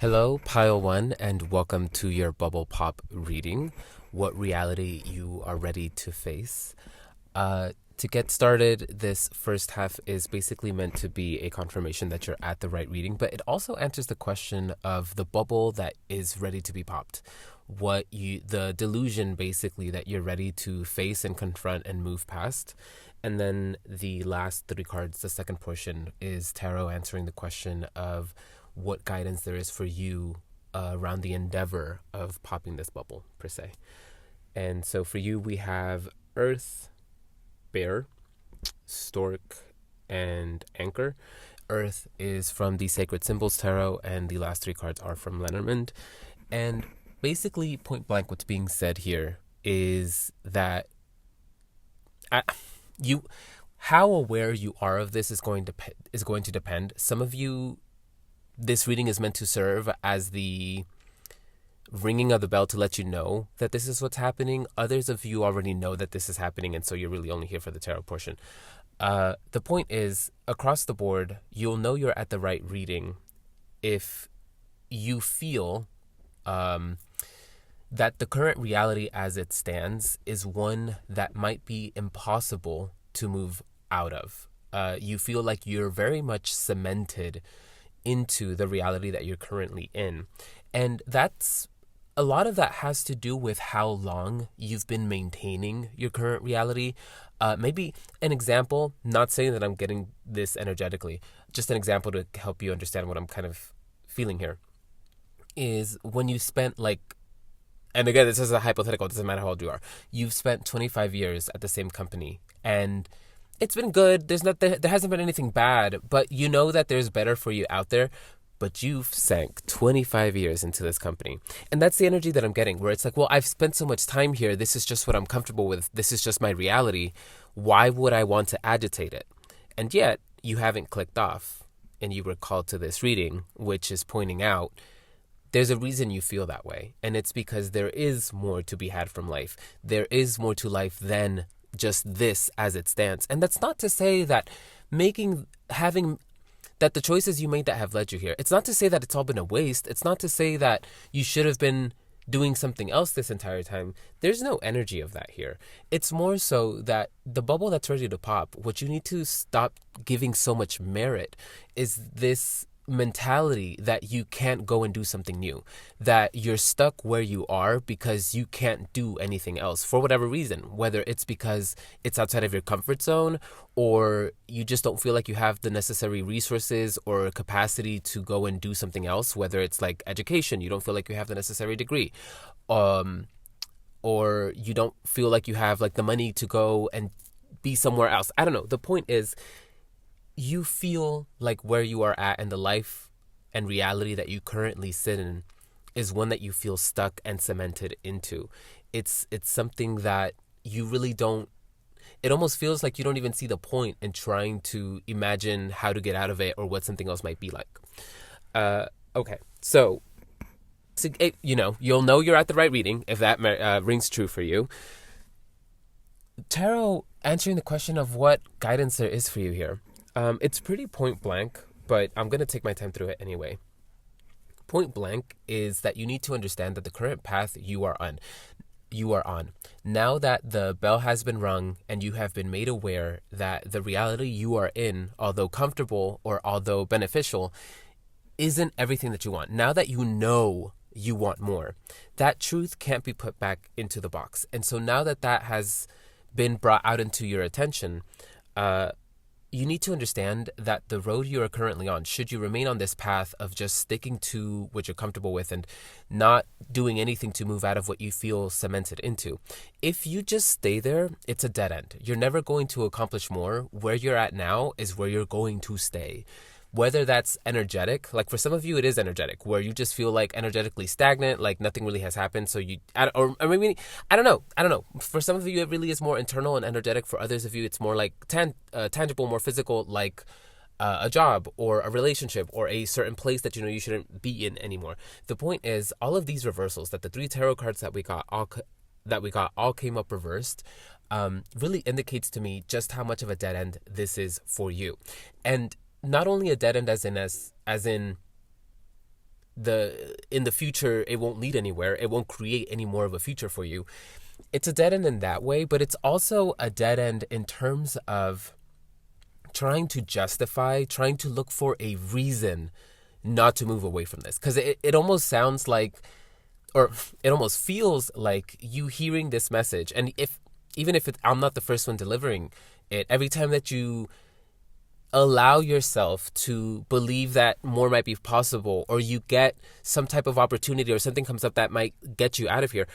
Hello, Pile One, and welcome to your Bubble Pop reading. What reality you are ready to face. To get started, this first half is basically meant to be a confirmation that you're at the right reading, but it also answers the question of the bubble that is ready to be popped. The delusion basically that you're ready to face and confront and move past. And then the last three cards, the second portion, is tarot answering the question of what guidance there is for you around the endeavor of popping this bubble, per se. And so for you, we have Earth, Bear, Stork, and Anchor. Earth is from the Sacred Symbols Tarot, and the last three cards are from Lenormand. And basically, point blank, what's being said here is that how aware you are of this is going to depend. Some of you, this reading is meant to serve as the ringing of the bell to let you know that this is what's happening. Others of you already know that this is happening, and so you're really only here for the tarot portion. The point is, across the board, you'll know you're at the right reading if you feel that the current reality as it stands is one that might be impossible to move out of. You feel like you're very much cemented into the reality that you're currently in. And a lot of that has to do with how long you've been maintaining your current reality. Maybe an example, not saying that I'm getting this energetically, just an example to help you understand what I'm kind of feeling here, is when you spent and again, this is a hypothetical, it doesn't matter how old you are. You've spent 25 years at the same company, and it's been good. There hasn't been anything bad, but you know that there's better for you out there. But you've sank 25 years into this company. And that's the energy that I'm getting, where it's like, well, I've spent so much time here. This is just what I'm comfortable with. This is just my reality. Why would I want to agitate it? And yet, you haven't clicked off, and you were called to this reading, which is pointing out there's a reason you feel that way. And it's because there is more to be had from life. There is more to life than just this as it stands. And that's not to say that that the choices you made that have led you here, it's not to say that it's all been a waste. It's not to say that you should have been doing something else this entire time. There's no energy of that here. It's more so that the bubble that's ready to pop, what you need to stop giving so much merit is this mentality that you can't go and do something new, that you're stuck where you are because you can't do anything else for whatever reason, whether it's because it's outside of your comfort zone or you just don't feel like you have the necessary resources or capacity to go and do something else, whether it's like education, you don't feel like you have the necessary degree, or you don't feel like you have like the money to go and be somewhere else. I don't know. The point is, you feel like where you are at and the life and reality that you currently sit in is one that you feel stuck and cemented into. It's something that you really don't, it almost feels like you don't even see the point in trying to imagine how to get out of it or what something else might be like. Okay, so you'll know you're at the right reading if that rings true for you. Tarot answering the question of what guidance there is for you here. It's pretty point blank, but I'm going to take my time through it anyway. Point blank is that you need to understand that the current path you are on, now that the bell has been rung and you have been made aware that the reality you are in, although comfortable or although beneficial, isn't everything that you want. Now that you know you want more, that truth can't be put back into the box. And so now that that has been brought out into your attention, you need to understand that the road you are currently on, should you remain on this path of just sticking to what you're comfortable with and not doing anything to move out of what you feel cemented into, if you just stay there, it's a dead end. You're never going to accomplish more. Where you're at now is where you're going to stay. Whether that's energetic, like for some of you it is energetic, where you just feel like energetically stagnant, like nothing really has happened. So or maybe, I don't know. For some of you it really is more internal and energetic. For others of you it's more like tangible, more physical, like a job or a relationship or a certain place that you know you shouldn't be in anymore. The point is, all of these reversals, that the three tarot cards that we got all came up reversed, really indicates to me just how much of a dead end this is for you. And not only a dead end as in in the future it won't lead anywhere. It won't create any more of a future for you. It's a dead end in that way, but it's also a dead end in terms of trying to justify, trying to look for a reason not to move away from this. Because it almost sounds like, or it almost feels like you hearing this message. And even if I'm not the first one delivering it, every time that you allow yourself to believe that more might be possible, or you get some type of opportunity or something comes up that might get you out of here,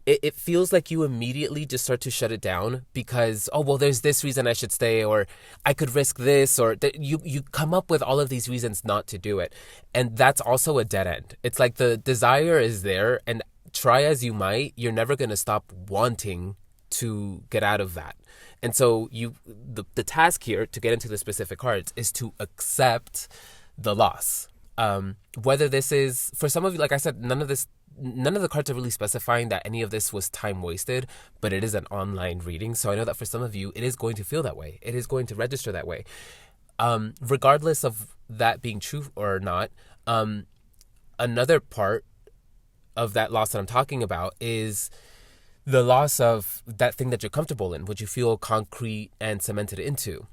it feels like you immediately just start to shut it down because, oh, well, there's this reason I should stay, or I could risk this, or you come up with all of these reasons not to do it. And that's also a dead end. It's like the desire is there, and try as you might, you're never going to stop wanting to get out of that. And so the task here, to get into the specific cards, is to accept the loss. Whether this is, for some of you, like I said, none of the cards are really specifying that any of this was time wasted, but it is an online reading. So I know that for some of you, it is going to feel that way. It is going to register that way. Regardless of that being true or not, another part of that loss that I'm talking about is the loss of that thing that you're comfortable in, what you feel concrete and cemented into.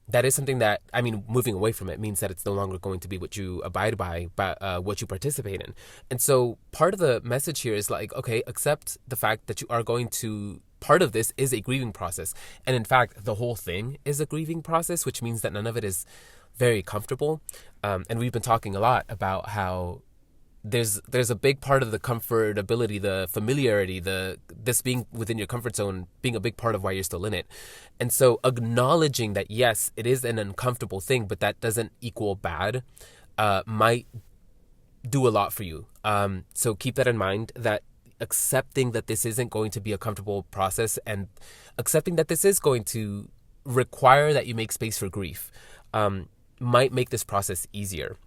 That is something that, I mean, moving away from it means that it's no longer going to be what you abide by, but what you participate in. And so part of the message here is like, okay, accept the fact that you are going to, part of this is a grieving process. And in fact, the whole thing is a grieving process, which means that none of it is very comfortable. And we've been talking a lot about how there's a big part of the comfortability, the familiarity, this being within your comfort zone being a big part of why you're still in it. And so acknowledging that, yes, it is an uncomfortable thing, but that doesn't equal bad, might do a lot for you. So keep that in mind, that accepting that this isn't going to be a comfortable process, and accepting that this is going to require that you make space for grief, might make this process easier.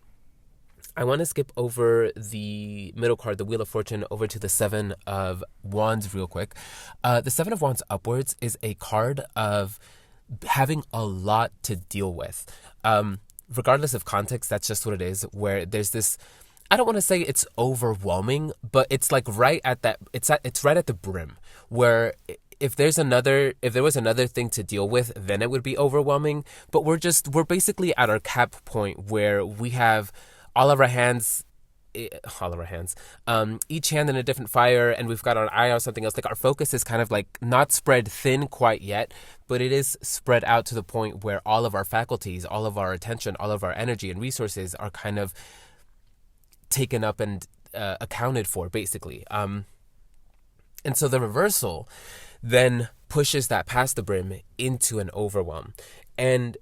I want to skip over the middle card, the Wheel of Fortune, over to the Seven of Wands real quick. The Seven of Wands upwards is a card of having a lot to deal with. Regardless of context, that's just what it is, where there's this, I don't want to say it's overwhelming, but it's like right at that, it's right at the brim, where if there was another thing to deal with, then it would be overwhelming. But we're basically at our cap point where we have all of our hands, each hand in a different fire, and we've got our eye on something else. Like our focus is kind of like not spread thin quite yet, but it is spread out to the point where all of our faculties, all of our attention, all of our energy and resources are kind of taken up and accounted for, basically. And so the reversal then pushes that past the brim into an overwhelm. And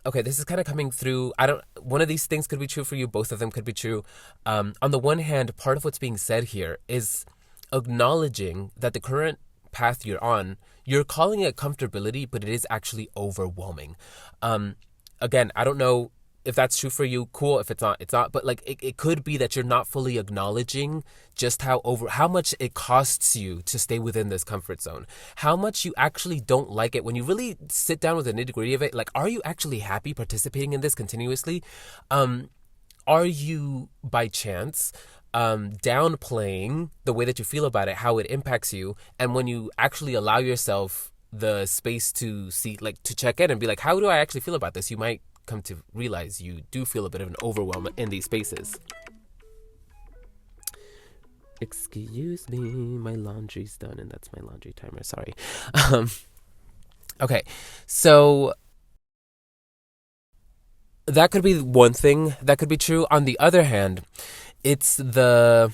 okay, this is kind of coming through. One of these things could be true for you. Both of them could be true. On the one hand, part of what's being said here is acknowledging that the current path you're on, you're calling it comfortability, but it is actually overwhelming. Again, I don't know if that's true for you. Cool. If it's not, it's not. But like, it could be that you're not fully acknowledging just how much it costs you to stay within this comfort zone. How much you actually don't like it when you really sit down with the nitty-gritty of it. Like, are you actually happy participating in this continuously? Are you by chance downplaying the way that you feel about it, how it impacts you? And when you actually allow yourself the space to see, like, to check in and be like, how do I actually feel about this? You might come to realize you do feel a bit of an overwhelm in these spaces. Excuse me, my laundry's done, and that's my laundry timer. Sorry. Okay, so that could be one thing that could be true. On the other hand, it's the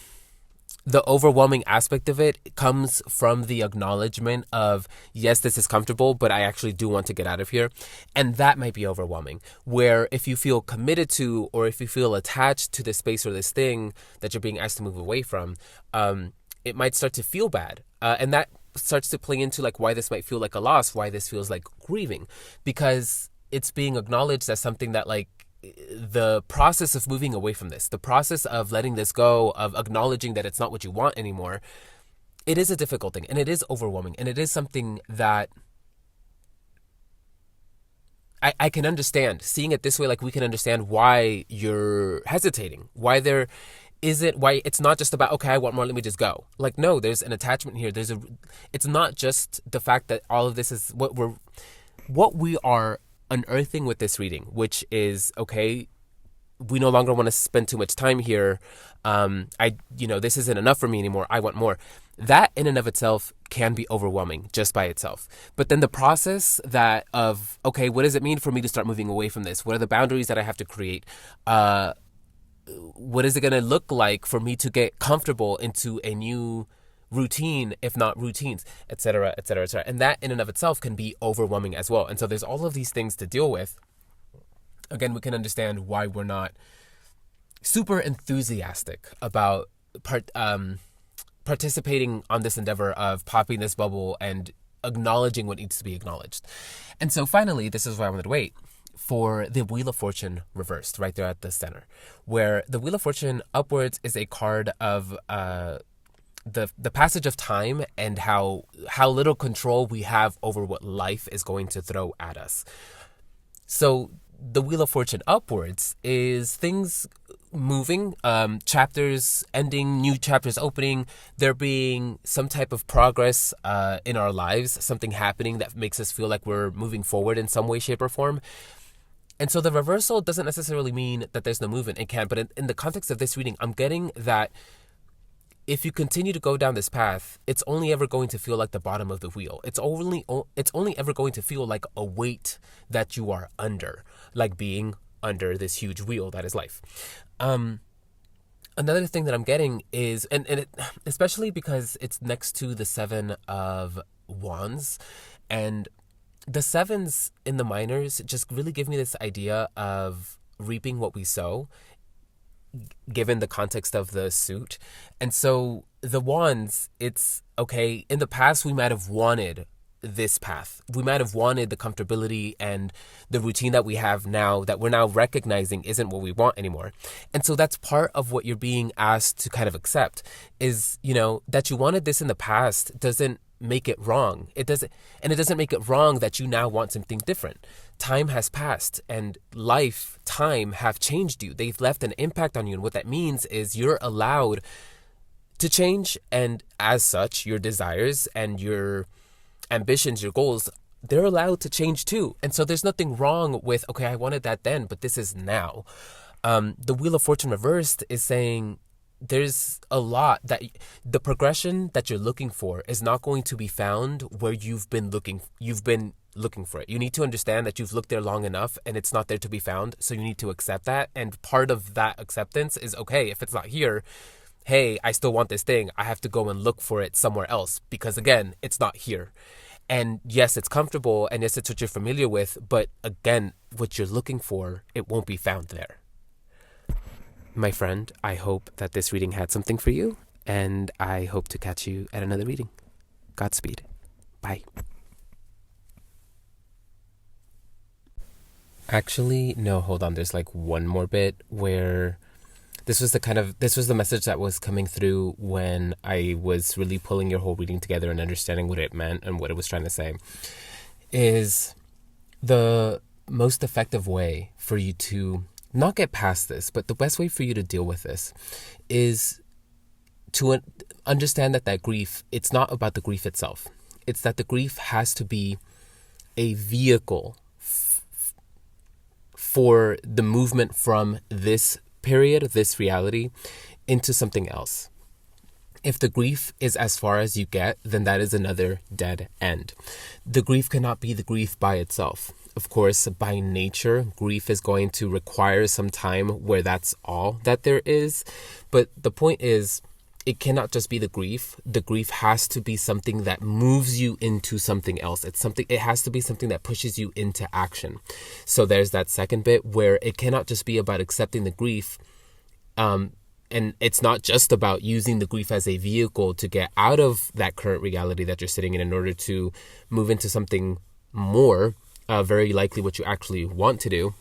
overwhelming aspect of it comes from the acknowledgement of, yes, this is comfortable, but I actually do want to get out of here. And that might be overwhelming, where if you feel committed to, or if you feel attached to this space or this thing that you're being asked to move away from, it might start to feel bad. And that starts to play into like why this might feel like a loss, why this feels like grieving, because it's being acknowledged as something that, like, the process of moving away from this, the process of letting this go, of acknowledging that it's not what you want anymore, it is a difficult thing, and it is overwhelming, and it is something that I can understand seeing it this way. Like, we can understand why you're hesitating, why there isn't, why it's not just about, okay, I want more, let me just go. Like, no, there's an attachment here. It's not just the fact that all of this is what we are unearthing with this reading, which is, okay, we no longer want to spend too much time here. This isn't enough for me anymore. I want more. That in and of itself can be overwhelming just by itself. But then the process okay, what does it mean for me to start moving away from this? What are the boundaries that I have to create? What is it going to look like for me to get comfortable into a new routine, if not routines, et cetera, et cetera, et cetera. And that in and of itself can be overwhelming as well. And so there's all of these things to deal with. Again, we can understand why we're not super enthusiastic about participating on this endeavor of popping this bubble and acknowledging what needs to be acknowledged. And so finally, this is why I wanted to wait for the Wheel of Fortune reversed right there at the center, where the Wheel of Fortune upwards is a card of the passage of time and how little control we have over what life is going to throw at us. So the Wheel of Fortune upwards is things moving, chapters ending, new chapters opening, there being some type of progress in our lives, something happening that makes us feel like we're moving forward in some way, shape, or form. And so the reversal doesn't necessarily mean that there's no movement. It can, but in the context of this reading, I'm getting that if you continue to go down this path, it's only ever going to feel like the bottom of the wheel. It's only ever going to feel like a weight that you are under, like being under this huge wheel that is life. Another thing that I'm getting is, especially because it's next to the Seven of Wands, and the sevens in the minors just really give me this idea of reaping what we sow, given the context of the suit. And so the wands, it's okay, in the past we might have wanted this path. We might have wanted the comfortability and the routine that we have now that we're now recognizing isn't what we want anymore. And so that's part of what you're being asked to kind of accept is, that you wanted this in the past doesn't make it wrong. It doesn't make it wrong that you now want something different. Time has passed and time have changed you. They've left an impact on you. And what that means is you're allowed to change. And as such, your desires and your ambitions, your goals, they're allowed to change too. And so there's nothing wrong with, okay, I wanted that then, but this is now. The Wheel of Fortune reversed is saying there's a lot that the progression that you're looking for is not going to be found where you've been looking for it. You need to understand that you've looked there long enough and it's not there to be found. So you need to accept that. And part of that acceptance is, okay, if it's not here, hey, I still want this thing. I have to go and look for it somewhere else because, again, it's not here. And yes, it's comfortable and yes, it's what you're familiar with. But again, what you're looking for, it won't be found there. My friend, I hope that this reading had something for you, and I hope to catch you at another reading. Godspeed. Bye. Actually, no, hold on. There's like one more bit where this was the message that was coming through when I was really pulling your whole reading together and understanding what it meant and what it was trying to say. Is the most effective way for you to not get past this, but the best way for you to deal with this is to understand that grief, it's not about the grief itself. It's that the grief has to be a vehicle for the movement from this period, this reality, into something else. If the grief is as far as you get, then that is another dead end. The grief cannot be the grief by itself. Of course, by nature, grief is going to require some time where that's all that there is. But the point is, it cannot just be the grief. The grief has to be something that moves you into something else. It has to be something that pushes you into action. So there's that second bit where it cannot just be about accepting the grief. And it's not just about using the grief as a vehicle to get out of that current reality that you're sitting in order to move into something more, very likely what you actually want to do.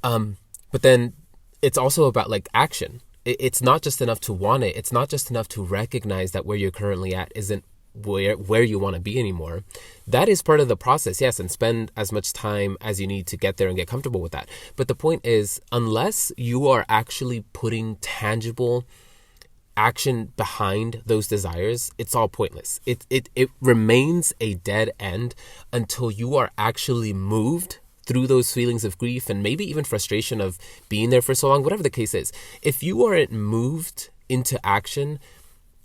But then it's also about like action. It's not just enough to want it. It's not just enough to recognize that where you're currently at isn't where you want to be anymore. That is part of the process, yes, and spend as much time as you need to get there and get comfortable with that. But the point is, unless you are actually putting tangible action behind those desires, it's all pointless. It remains a dead end until you are actually moved through those feelings of grief and maybe even frustration of being there for so long, whatever the case is. If you aren't moved into action,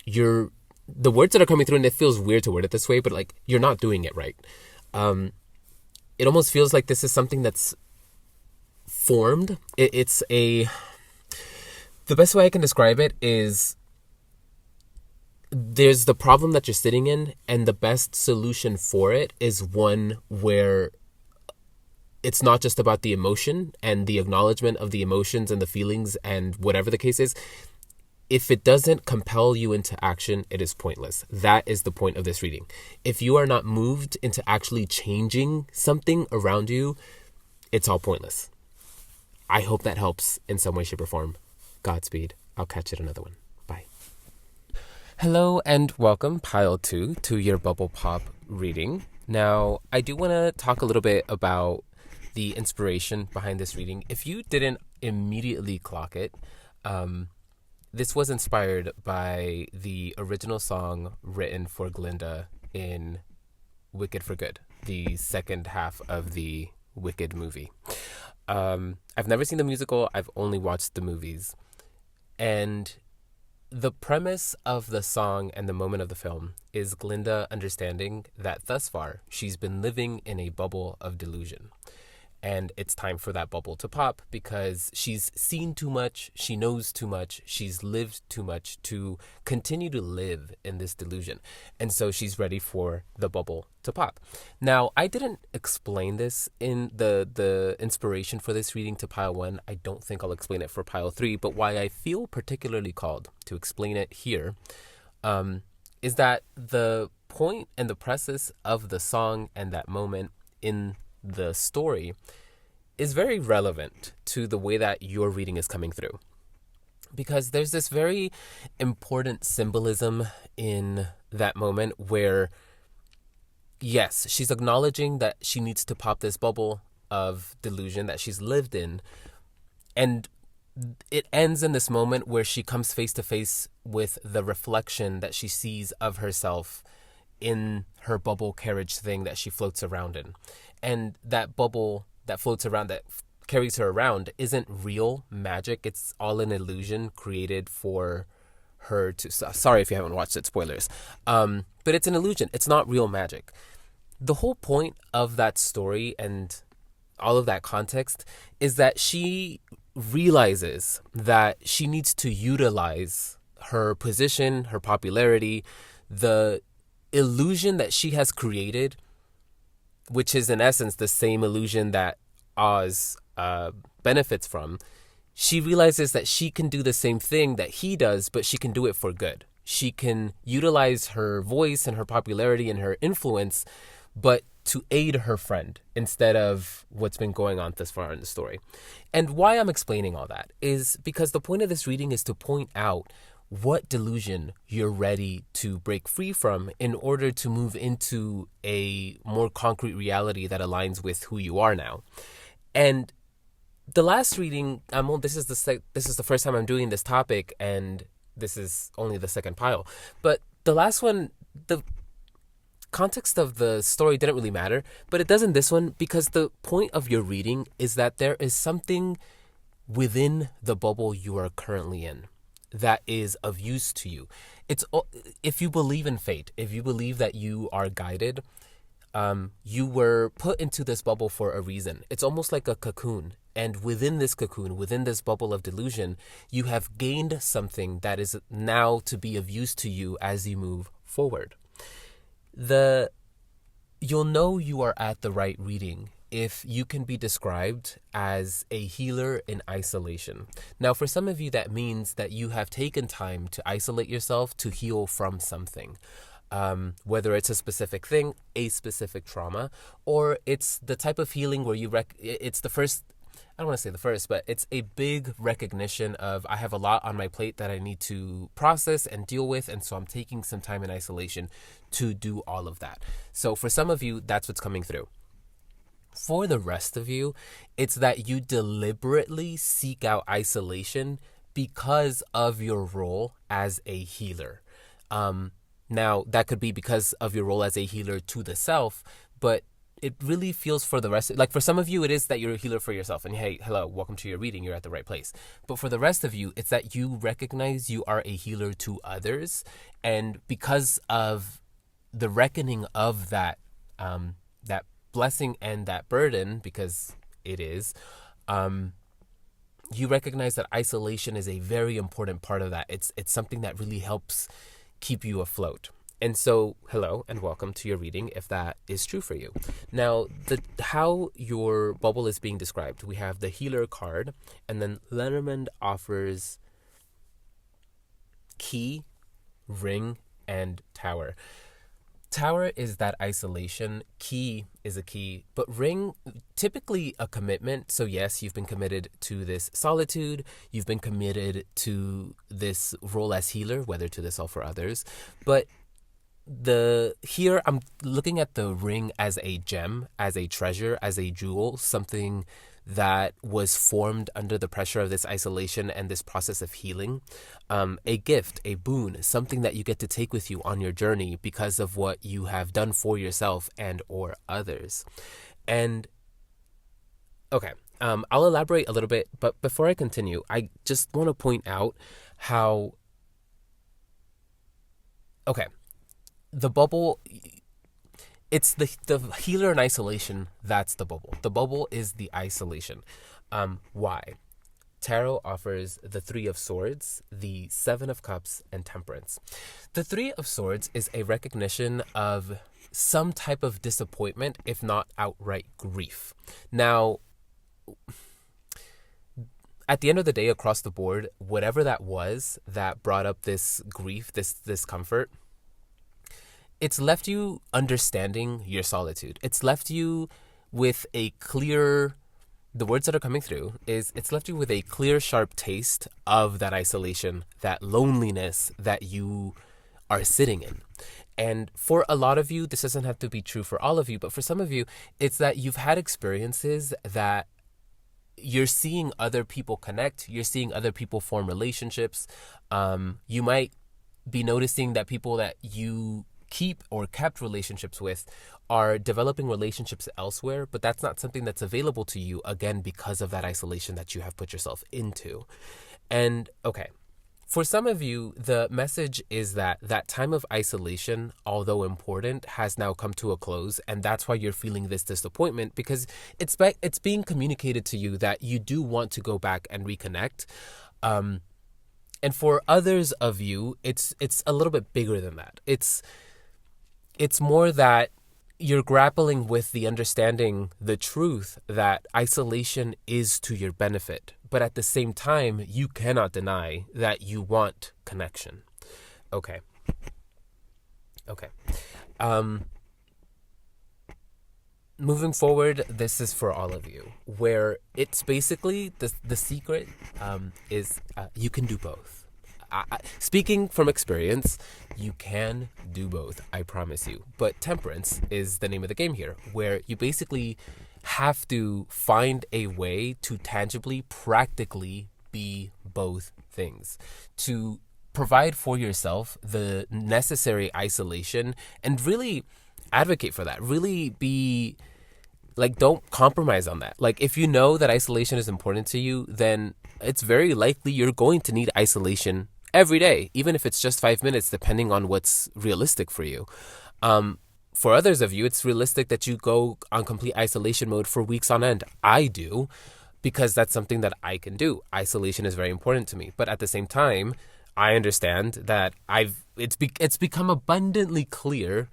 the words that are coming through, and it feels weird to word it this way, but like, you're not doing it right. It almost feels like this is something that's formed. The best way I can describe it is, there's the problem that you're sitting in, and the best solution for it is one where it's not just about the emotion and the acknowledgement of the emotions and the feelings and whatever the case is. If it doesn't compel you into action, it is pointless. That is the point of this reading. If you are not moved into actually changing something around you, it's all pointless. I hope that helps in some way, shape, or form. Godspeed. I'll catch you at another one. Bye. Hello and welcome, Pile 2, to your Bubble Pop reading. Now, I do want to talk a little bit about the inspiration behind this reading. If you didn't immediately clock it, this was inspired by the original song written for Glinda in Wicked for Good, the second half of the Wicked movie. I've never seen the musical. I've only watched the movies. And the premise of the song and the moment of the film is Glinda understanding that thus far she's been living in a bubble of delusion. And it's time for that bubble to pop because she's seen too much, she knows too much, she's lived too much to continue to live in this delusion. And so she's ready for the bubble to pop. Now, I didn't explain this in the inspiration for this reading to Pile 1. I don't think I'll explain it for Pile 3, but why I feel particularly called to explain it here is that the point and the preface of the song and that moment in the story is very relevant to the way that your reading is coming through, because there's this very important symbolism in that moment where, yes, she's acknowledging that she needs to pop this bubble of delusion that she's lived in, and it ends in this moment where she comes face to face with the reflection that she sees of herself in her bubble carriage thing that she floats around in. And that bubble that floats around, that carries her around, isn't real magic. It's all an illusion created for her to... Sorry if you haven't watched it, spoilers. But it's an illusion. It's not real magic. The whole point of that story and all of that context is that she realizes that she needs to utilize her position, her popularity, the illusion that she has created, which is in essence the same illusion that Oz benefits from. She realizes that she can do the same thing that he does, but she can do it for good. She can utilize her voice and her popularity and her influence, but to aid her friend instead of what's been going on thus far in the story. And why I'm explaining all that is because the point of this reading is to point out what delusion you're ready to break free from in order to move into a more concrete reality that aligns with who you are now. And the last reading, this is the first time I'm doing this topic, and this is only the second pile. But the last one, the context of the story didn't really matter, but it does in this one because the point of your reading is that there is something within the bubble you are currently in that is of use to you. It's if you believe in fate, if you believe that you are guided, you were put into this bubble for a reason. It's almost like a cocoon. And within this cocoon, within this bubble of delusion, you have gained something that is now to be of use to you as you move forward. You'll know you are at the right reading if you can be described as a healer in isolation. Now, for some of you, that means that you have taken time to isolate yourself to heal from something. Whether it's a specific thing, a specific trauma, or it's the type of healing where it's the first... don't want to say the first, but it's a big recognition of I have a lot on my plate that I need to process and deal with. And so I'm taking some time in isolation to do all of that. So for some of you, that's what's coming through. For the rest of you, it's that you deliberately seek out isolation because of your role as a healer. Now, that could be because of your role as a healer to the self, but it really feels for the rest, like for some of you, it is that you're a healer for yourself and hey, hello, welcome to your reading. You're at the right place. But for the rest of you, it's that you recognize you are a healer to others. And because of the reckoning of that, that blessing and that burden, because it is, you recognize that isolation is a very important part of that. It's something that really helps keep you afloat. And so, hello and welcome to your reading if that is true for you. Now, how your bubble is being described, we have the healer card, and then Lenormand offers key, ring, and tower. Tower is that isolation, key is a key, but ring, typically a commitment. So yes, you've been committed to this solitude, you've been committed to this role as healer, whether to the self or others. But here I'm looking at the ring as a gem, as a treasure, as a jewel, something that was formed under the pressure of this isolation and this process of healing. A gift, a boon, something that you get to take with you on your journey because of what you have done for yourself and or others. And okay, I'll elaborate a little bit, but before I continue, I just want to point out how, okay, the bubble, it's the healer in isolation, that's the bubble. The bubble is the isolation. Why? Tarot offers the Three of Swords, the Seven of Cups, and Temperance. The Three of Swords is a recognition of some type of disappointment, if not outright grief. Now, at the end of the day, across the board, whatever that was that brought up this grief, this discomfort, it's left you understanding your solitude. It's left you with a clear, the words that are coming through is it's left you with a clear, sharp taste of that isolation, that loneliness that you are sitting in. And for a lot of you, this doesn't have to be true for all of you, but for some of you, it's that you've had experiences that you're seeing other people connect, you're seeing other people form relationships. You might be noticing that people that you keep or kept relationships with are developing relationships elsewhere, but that's not something that's available to you, again, because of that isolation that you have put yourself into. And okay, for some of you, the message is that that time of isolation, although important, has now come to a close, and that's why you're feeling this disappointment, because it's being communicated to you that you do want to go back and reconnect. And for others of you, it's a little bit bigger than that. It's more that you're grappling with the understanding, the truth that isolation is to your benefit. But at the same time, you cannot deny that you want connection. Okay. Moving forward, this is for all of you, where it's basically the secret is you can do both. Speaking from experience, you can do both, I promise you. But temperance is the name of the game here, where you basically have to find a way to tangibly, practically be both things, to provide for yourself the necessary isolation and really advocate for that. Really be like, don't compromise on that. Like, if you know that isolation is important to you, then it's very likely you're going to need isolation every day, even if it's just 5 minutes, depending on what's realistic for you. For others of you, it's realistic that you go on complete isolation mode for weeks on end. I do, because that's something that I can do. Isolation is very important to me. But at the same time, I understand that it's become abundantly clear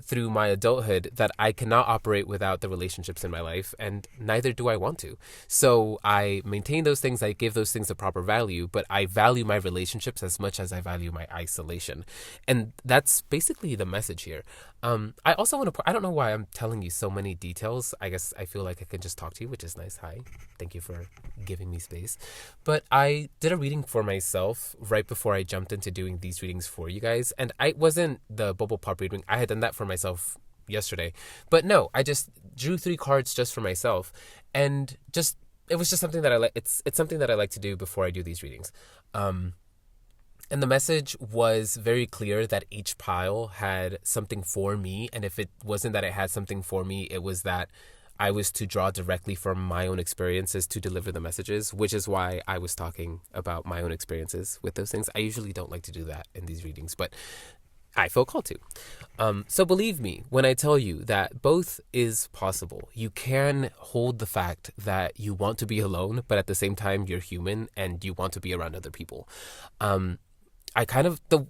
through my adulthood that I cannot operate without the relationships in my life, and neither do I want to. So I maintain those things, I give those things a proper value, but I value my relationships as much as I value my isolation. And that's basically the message here. I also want to, I don't know why I'm telling you so many details. I guess I feel like I can just talk to you, which is nice. Hi. Thank you for giving me space. But I did a reading for myself right before I jumped into doing these readings for you guys. And I wasn't the bubble pop reading. I had done that for myself yesterday. But no, I just drew 3 cards just for myself. And just, it was just something that I like. It's something that I like to do before I do these readings. And the message was very clear that each pile had something for me. And if it wasn't that it had something for me, it was that I was to draw directly from my own experiences to deliver the messages, which is why I was talking about my own experiences with those things. I usually don't like to do that in these readings, but I feel called to. So believe me when I tell you that both is possible. You can hold the fact that you want to be alone, but at the same time, you're human and you want to be around other people.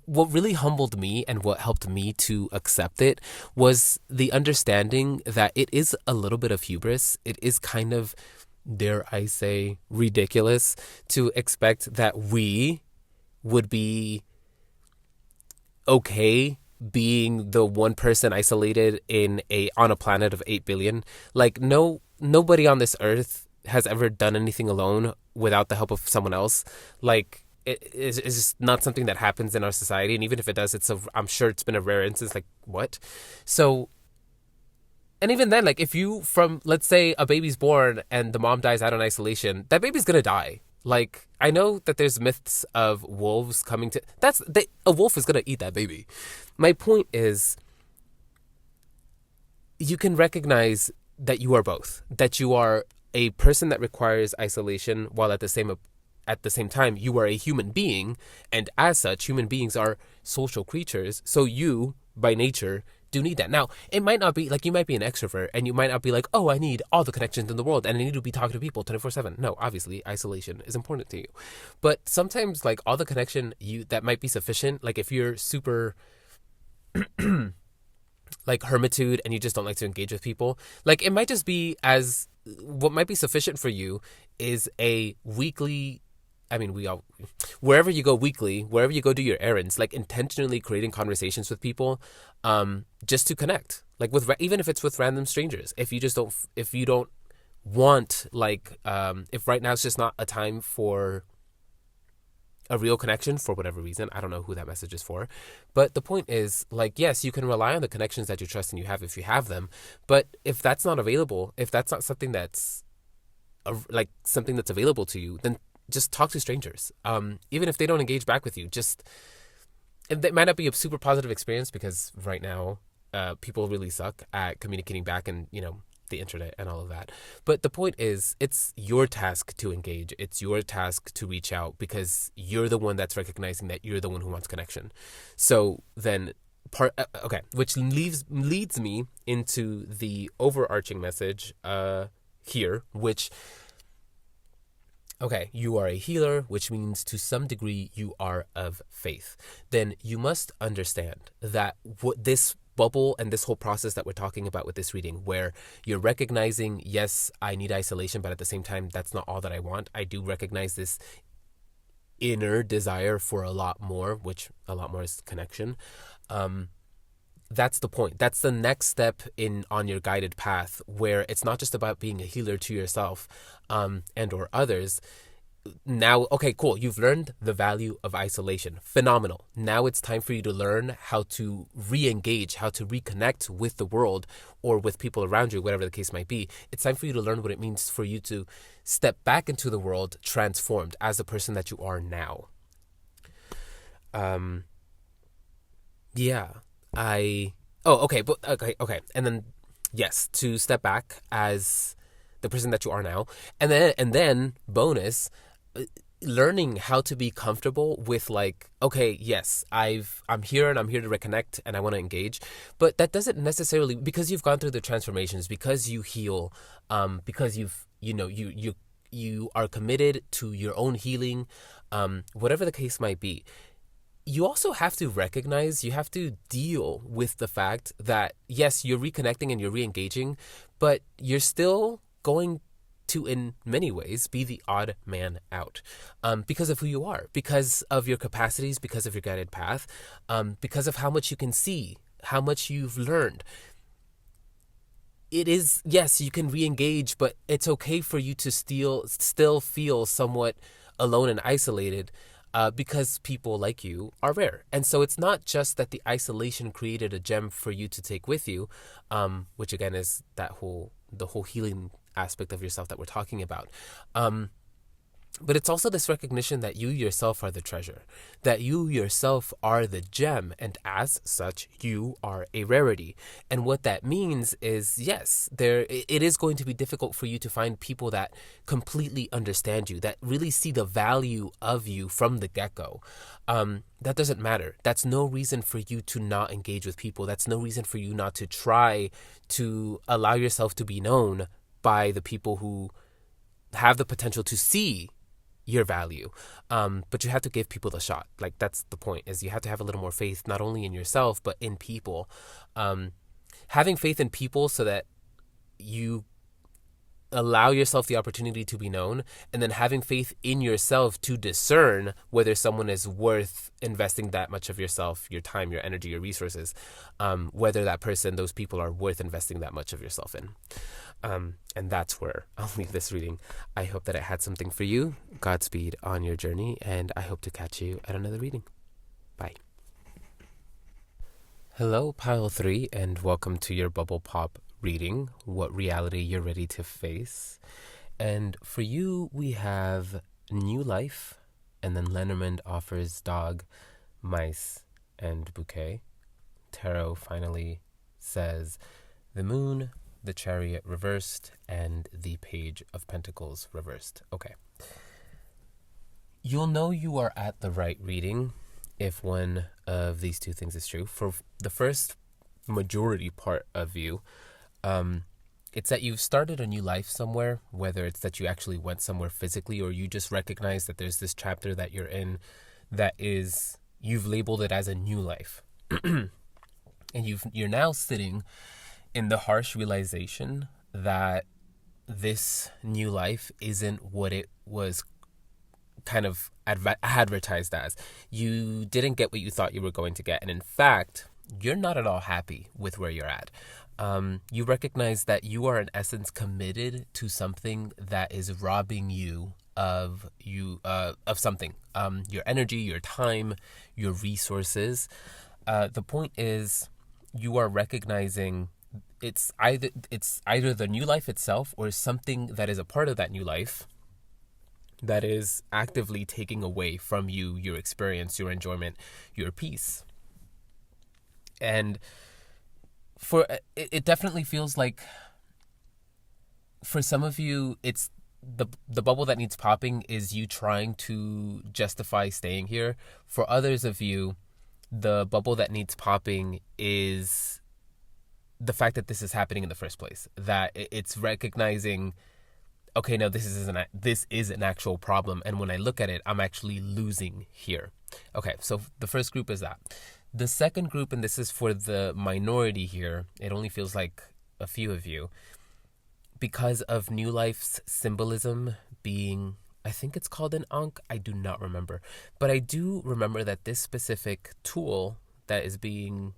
What really humbled me and what helped me to accept it was the understanding that it is a little bit of hubris. It is kind of, dare I say, ridiculous to expect that we would be okay being the one person isolated on a planet of 8 billion. Like, nobody on this earth has ever done anything alone without the help of someone else. Like, it's just not something that happens in our society. And even if it does, I'm sure it's been a rare instance. Like, what? So, and even then, like, if let's say a baby's born and the mom dies out in isolation, that baby's gonna die. Like, I know that there's myths of wolves coming to... a wolf is gonna eat that baby. My point is, you can recognize that you are both. That you are a person that requires isolation while at the same time, you are a human being, and as such, human beings are social creatures, so you, by nature, do need that. Now, it might not be, like, you might be an extrovert, and you might not be like, oh, I need all the connections in the world, and I need to be talking to people 24/7. No, obviously, isolation is important to you. But sometimes, like, all the connection that might be sufficient, like, if you're super... like hermitude and you just don't like to engage with people, like, it might just be what might be sufficient for you is a weekly... wherever you go weekly, wherever you go do your errands, like, intentionally creating conversations with people, just to connect, like, even if it's with random strangers. If you don't want, like, if right now it's just not a time for a real connection for whatever reason, I don't know who that message is for, but the point is, like, yes, you can rely on the connections that you trust and you have if you have them, but if that's not available, if that's not something that's something that's available to you, then just talk to strangers. Even if they don't engage back with you, it might not be a super positive experience because right now, people really suck at communicating back and, the internet and all of that. But the point is, it's your task to engage. It's your task to reach out because you're the one that's recognizing that you're the one who wants connection. So then which leads me into the overarching message, here, which... Okay, you are a healer, which means to some degree you are of faith. Then you must understand that what this bubble and this whole process that we're talking about with this reading, where you're recognizing, yes, I need isolation, but at the same time, that's not all that I want. I do recognize this inner desire for a lot more, which a lot more is connection. That's the point. That's the next step on your guided path, where it's not just about being a healer to yourself and or others. Now, okay, cool. You've learned the value of isolation. Phenomenal. Now it's time for you to learn how to re-engage, how to reconnect with the world or with people around you, whatever the case might be. It's time for you to learn what it means for you to step back into the world transformed as the person that you are now. Okay. And then, yes, to step back as the person that you are now. And then bonus, learning how to be comfortable with, like, okay, yes, I'm here and I'm here to reconnect and I want to engage. But that doesn't necessarily, because you've gone through the transformations, because you heal, because you are committed to your own healing, whatever the case might be. you also have to recognize, you have to deal with the fact that, yes, you're reconnecting and you're re-engaging, but you're still going to, in many ways, be the odd man out, because of who you are, because of your capacities, because of your guided path, because of how much you can see, how much you've learned. It is, yes, you can re-engage, but it's okay for you to still feel somewhat alone and isolated, because people like you are rare. And so it's not just that the isolation created a gem for you to take with you, which again is the whole healing aspect of yourself that we're talking about. But it's also this recognition that you yourself are the treasure, that you yourself are the gem, and as such, you are a rarity. And what that means is, yes, it is going to be difficult for you to find people that completely understand you, that really see the value of you from the get-go. That doesn't matter. That's no reason for you to not engage with people. That's no reason for you not to try to allow yourself to be known by the people who have the potential to see your value. But you have to give people the shot. Like, that's the point, is you have to have a little more faith, not only in yourself, but in people. Having faith in people so that you allow yourself the opportunity to be known, and then having faith in yourself to discern whether someone is worth investing that much of yourself, your time, your energy, your resources, whether that person, those people are worth investing that much of yourself in. And that's where I'll leave this reading. I hope that it had something for you. Godspeed on your journey, and I hope to catch you at another reading. Bye. Hello, Pile 3, and welcome to your Bubble Pop reading, What Reality You're Ready to Face. And for you, we have New Life, and then Lenormand offers Dog, Mice, and Bouquet. Tarot finally says the Moon, the Chariot reversed, and the Page of Pentacles reversed. Okay. You'll know you are at the right reading if one of these two things is true. For the first majority part of you, it's that you've started a new life somewhere, whether it's that you actually went somewhere physically, or you just recognize that there's this chapter that you're in that is, you've labeled it as a new life. And you're now sitting in the harsh realization that this new life isn't what it was kind of advertised as. You didn't get what you thought you were going to get. And in fact, you're not at all happy with where you're at. You recognize that you are in essence committed to something that is robbing you of something, your energy, your time, your resources. The point is, you are recognizing it's either the new life itself or something that is a part of that new life that is actively taking away from you your experience, your enjoyment, your peace. And it definitely feels like, for some of you, it's the bubble that needs popping is you trying to justify staying here. For others of you, the bubble that needs popping is the fact that this is happening in the first place, that it's recognizing, okay, no, this is an actual problem, and when I look at it, I'm actually losing here. Okay, so the first group is that. The second group, and this is for the minority here, it only feels like a few of you, because of New Life's symbolism being, I think it's called an Ankh, I do not remember, but I do remember that this specific tool that is being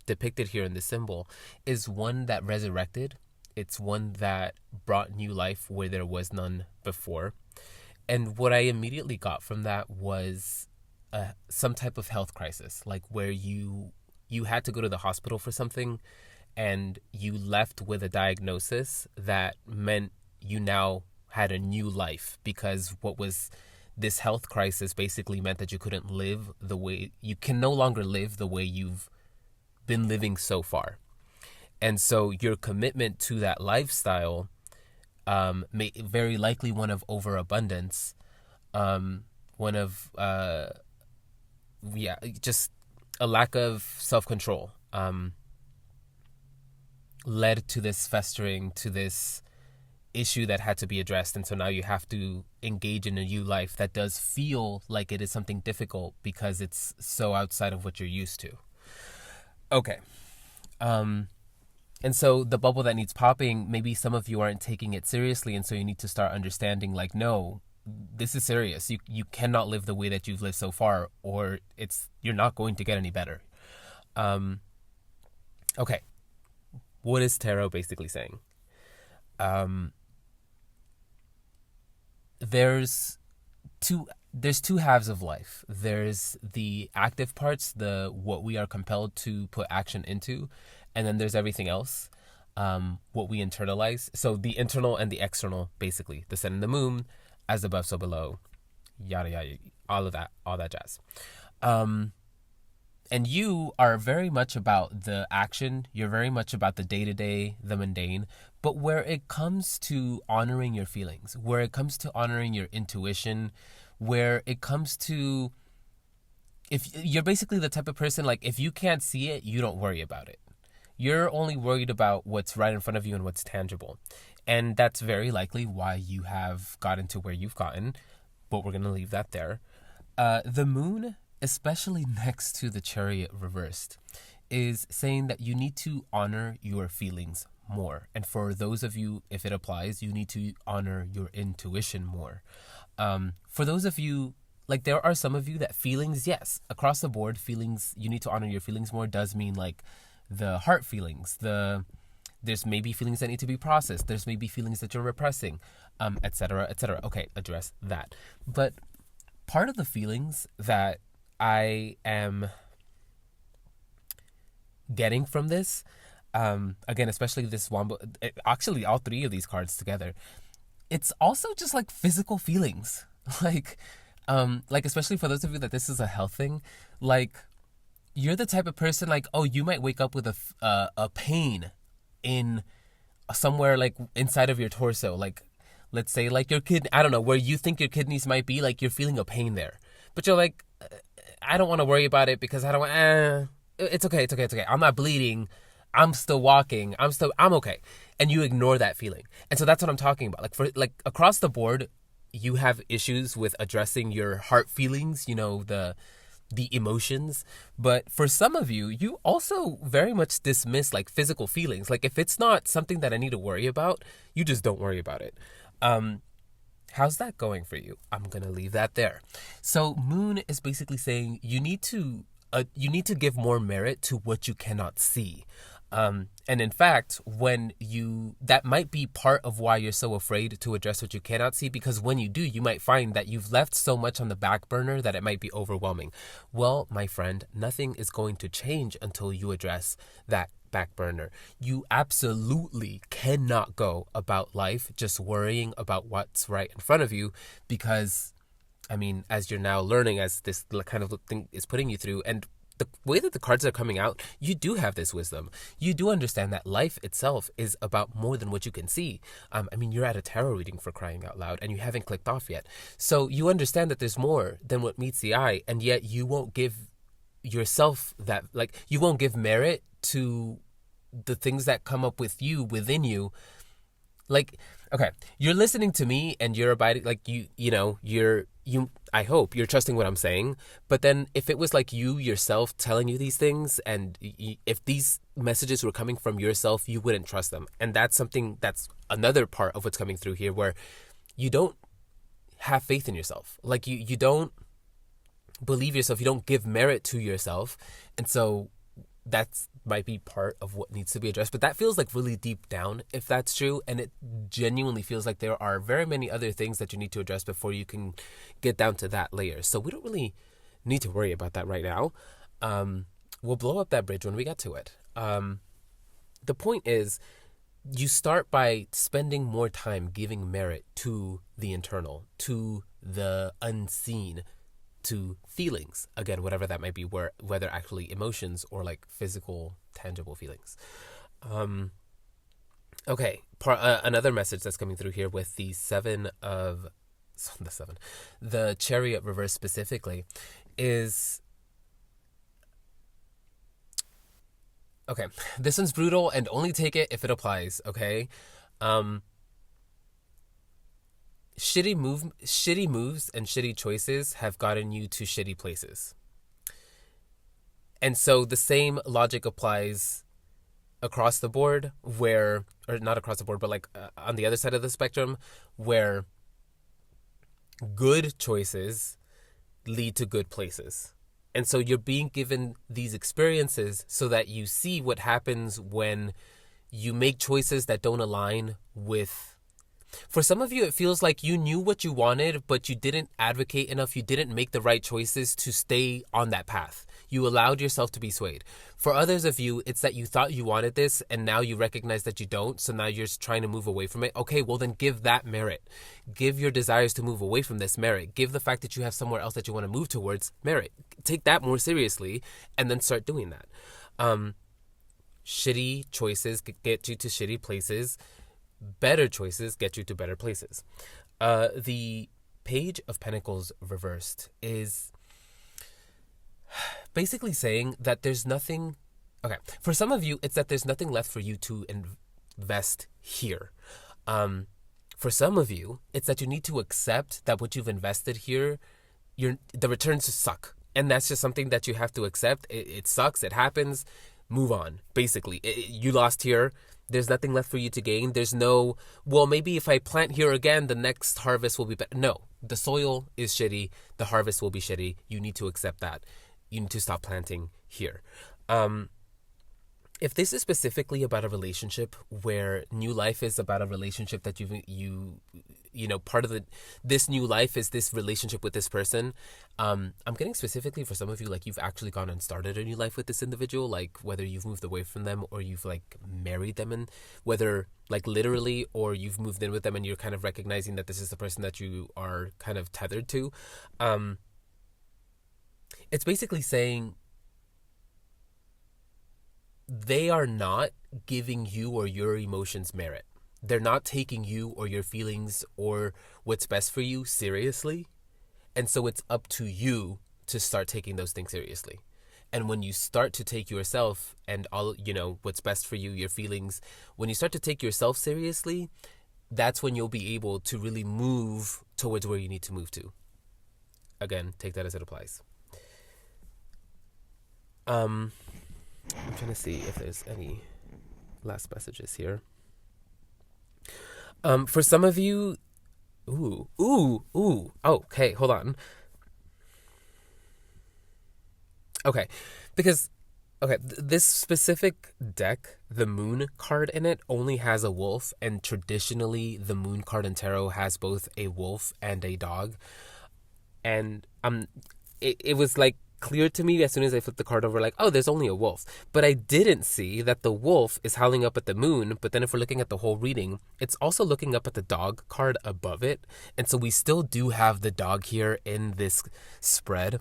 depicted here in the symbol is one that resurrected. It's one that brought new life where there was none before. And what I immediately got from that was some type of health crisis, like where you had to go to the hospital for something and you left with a diagnosis that meant you now had a new life, because what was this health crisis basically meant that you couldn't live the way, you can no longer live the way you've been living so far. And so your commitment to that lifestyle, may very likely one of overabundance, one of just a lack of self-control, led to this festering, to this issue that had to be addressed, and so now you have to engage in a new life that does feel like it is something difficult because it's so outside of what you're used to. Okay. And so the bubble that needs popping, maybe some of you aren't taking it seriously, and so you need to start understanding, like, no, this is serious. You cannot live the way that you've lived so far, or you're not going to get any better. Okay. What is tarot basically saying? There's two halves of life. There's the active parts, the what we are compelled to put action into, and then there's everything else, what we internalize. So the internal and the external, basically, the sun and the moon, as above so below, yada yada, all that jazz. And you are very much about the action. You're very much about the day-to-day, the mundane. But where it comes to honoring your feelings, where it comes to honoring your intuition, where it comes to, if you're basically the type of person, like, if you can't see it, you don't worry about it. You're only worried about what's right in front of you and what's tangible. And that's very likely why you have gotten to where you've gotten. But we're going to leave that there. The moon, especially next to the Chariot reversed, is saying that you need to honor your feelings more. And for those of you, if it applies, you need to honor your intuition more. For those of you, like, there are some of you that feelings, yes, across the board, feelings, you need to honor your feelings more does mean, like, the heart feelings, there's maybe feelings that need to be processed, there's maybe feelings that you're repressing, etc., etc. Okay, address that. But part of the feelings that I am getting from this, again, especially this Wombo, actually all three of these cards together, it's also just like physical feelings. Like especially for those of you that this is a health thing, like, you're the type of person, like, oh, you might wake up with a pain in somewhere, like, inside of your torso, like, let's say, like, your kid, I don't know, where you think your kidneys might be, like, you're feeling a pain there, but you're like, I don't want to worry about it because I don't want, it's okay, I'm not bleeding, I'm still walking, I'm okay, and you ignore that feeling. And so that's what I'm talking about. Like, for, like, across the board, you have issues with addressing your heart feelings, the emotions. But for some of you, you also very much dismiss, like, physical feelings. Like, if it's not something that I need to worry about, you just don't worry about it. How's that going for you? I'm gonna leave that there. So moon is basically saying you need to give more merit to what you cannot see. And in fact, that might be part of why you're so afraid to address what you cannot see, because when you do, you might find that you've left so much on the back burner that it might be overwhelming. Well, my friend, nothing is going to change until you address that back burner. You absolutely cannot go about life just worrying about what's right in front of you, because, I mean, as you're now learning, as this kind of thing is putting you through, and the way that the cards are coming out, you do have this wisdom. You do understand that life itself is about more than what you can see. I mean, you're at a tarot reading, for crying out loud, and you haven't clicked off yet. So you understand that there's more than what meets the eye, and yet you won't give yourself that, like, you won't give merit to the things that come up within you. Like, okay, you're listening to me and you're abiding, like, I hope you're trusting what I'm saying. But then if it was like you yourself telling you these things, and if these messages were coming from yourself, you wouldn't trust them. And that's another part of what's coming through here, where you don't have faith in yourself. Like, you don't believe yourself. You don't give merit to yourself. And so that's might be part of what needs to be addressed. But that feels like really deep down, if that's true. And it genuinely feels like there are very many other things that you need to address before you can get down to that layer. So we don't really need to worry about that right now. We'll blow up that bridge when we get to it. The point is, you start by spending more time giving merit to the internal, to the unseen, to feelings, again, whatever that might be, whether actually emotions or, like, physical, tangible feelings. Okay, another message that's coming through here with the the Chariot reverse specifically is, okay, this one's brutal, and only take it if it applies, okay? shitty moves and shitty choices have gotten you to shitty places. And so the same logic applies across the board, where, or not across the board, but like on the other side of the spectrum, where good choices lead to good places. And so you're being given these experiences so that you see what happens when you make choices that don't align with. For some of you, it feels like you knew what you wanted, but you didn't advocate enough. You didn't make the right choices to stay on that path. You allowed yourself to be swayed. For others of you, it's that you thought you wanted this and now you recognize that you don't. So now you're trying to move away from it. Okay, well then give that merit. Give your desires to move away from this merit. Give the fact that you have somewhere else that you want to move towards merit. Take that more seriously and then start doing that. Shitty choices get you to shitty places. Better choices get you to better places. The Page of Pentacles reversed is basically saying that there's nothing. Okay, for some of you, it's that there's nothing left for you to invest here. For some of you, it's that you need to accept that what you've invested here, the returns suck. And that's just something that you have to accept. It sucks. It happens. Move on. Basically, you lost here. There's nothing left for you to gain. There's no, well, maybe if I plant here again, the next harvest will be better. No, the soil is shitty. The harvest will be shitty. You need to accept that. You need to stop planting here. If this is specifically about a relationship where new life is about a relationship that you know, part of this new life is this relationship with this person. I'm getting specifically for some of you, like you've actually gone and started a new life with this individual, like whether you've moved away from them or you've like married them, and whether like literally or you've moved in with them and you're kind of recognizing that this is the person that you are kind of tethered to. It's basically saying they are not giving you or your emotions merit. They're not taking you or your feelings or what's best for you seriously. And so it's up to you to start taking those things seriously. And when you start to take yourself and all, you know, what's best for you, your feelings, when you start to take yourself seriously, that's when you'll be able to really move towards where you need to move to. Again, take that as it applies. I'm trying to see if there's any last messages here. For some of you, okay, hold on. Okay, because, this specific deck, the Moon card in it only has a wolf, and traditionally the Moon card in tarot has both a wolf and a dog. And it was like clear to me as soon as I flipped the card over, like, oh, there's only a wolf. But I didn't see that the wolf is howling up at the moon. But then if we're looking at the whole reading, it's also looking up at the dog card above it. And so we still do have the dog here in this spread.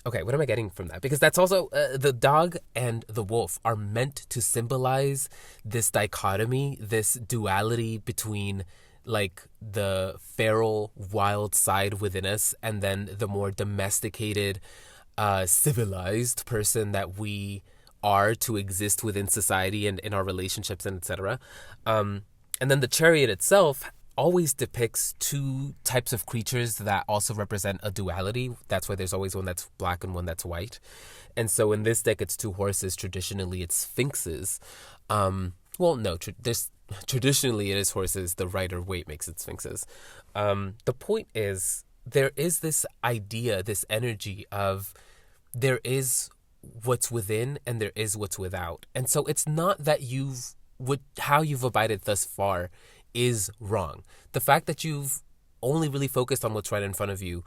Okay, what am I getting from that? Because that's also, the dog and the wolf are meant to symbolize this dichotomy, this duality between like the feral wild side within us and then the more domesticated civilized person that we are to exist within society and in our relationships and etc. And then the chariot itself always depicts two types of creatures that also represent a duality. That's why there's always one that's black and one that's white. And so in this deck it's two horses. Traditionally it's sphinxes. Traditionally it is horses. The rider weight makes it sphinxes. The point is, there is this idea, this energy of there is what's within and there is what's without. And so it's not that how you've abided thus far is wrong. The fact that you've only really focused on what's right in front of you,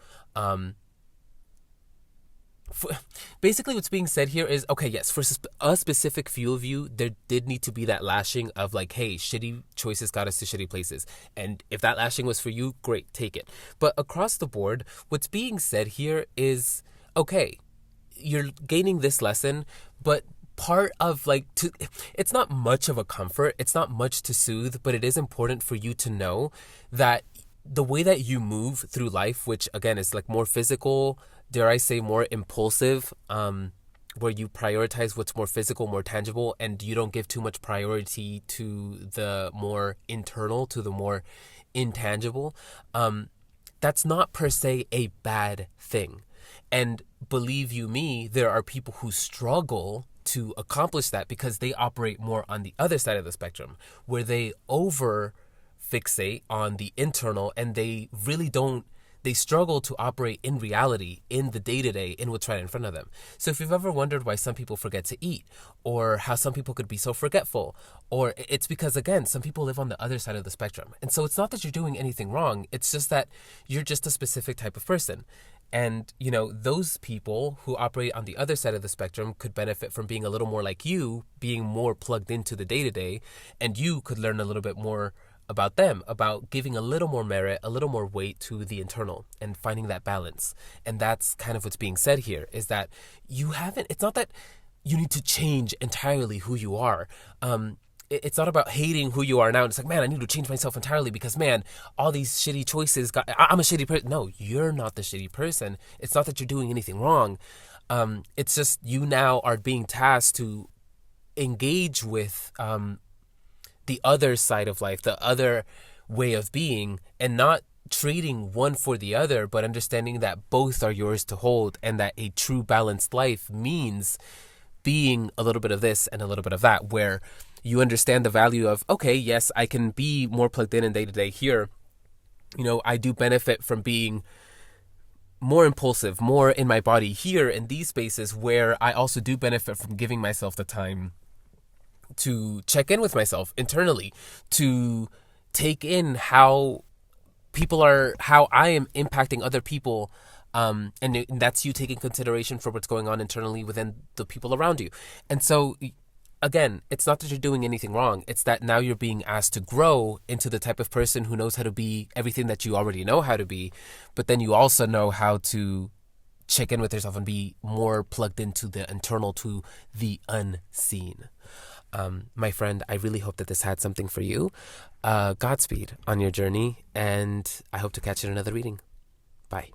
basically what's being said here is, okay, yes, for a specific few of you, there did need to be that lashing of like, hey, shitty choices got us to shitty places. And if that lashing was for you, great, take it. But across the board, what's being said here is, okay, you're gaining this lesson, but part of it's not much of a comfort. It's not much to soothe, but it is important for you to know that the way that you move through life, which again is like more physical, dare I say more impulsive, where you prioritize what's more physical, more tangible, and you don't give too much priority to the more internal, to the more intangible, that's not per se a bad thing. And believe you me, there are people who struggle to accomplish that because they operate more on the other side of the spectrum, where they over fixate on the internal and they really don't, they struggle to operate in reality, in the day-to-day, in what's right in front of them. So if you've ever wondered why some people forget to eat, or how some people could be so forgetful, or it's because, again, some people live on the other side of the spectrum. And so it's not that you're doing anything wrong, it's just that you're just a specific type of person. And, you know, those people who operate on the other side of the spectrum could benefit from being a little more like you, being more plugged into the day-to-day, and you could learn a little bit more about them, about giving a little more merit, a little more weight to the internal and finding that balance. And that's kind of what's being said here, is that it's not that you need to change entirely who you are. It's not about hating who you are now. It's like, man, I need to change myself entirely because, man, all these shitty choices, I'm a shitty person. No, you're not the shitty person. It's not that you're doing anything wrong. It's just you now are being tasked to engage with the other side of life, the other way of being, and not trading one for the other, but understanding that both are yours to hold, and that a true balanced life means being a little bit of this and a little bit of that, where you understand the value of, okay, yes, I can be more plugged in day to day here. You know, I do benefit from being more impulsive, more in my body here in these spaces, where I also do benefit from giving myself the time to check in with myself internally, to take in how I am impacting other people. And that's you taking consideration for what's going on internally within the people around you. And so, again, it's not that you're doing anything wrong. It's that now you're being asked to grow into the type of person who knows how to be everything that you already know how to be. But then you also know how to check in with yourself and be more plugged into the internal, to the unseen. My friend, I really hope that this had something for you. Godspeed on your journey, and I hope to catch you in another reading. Bye.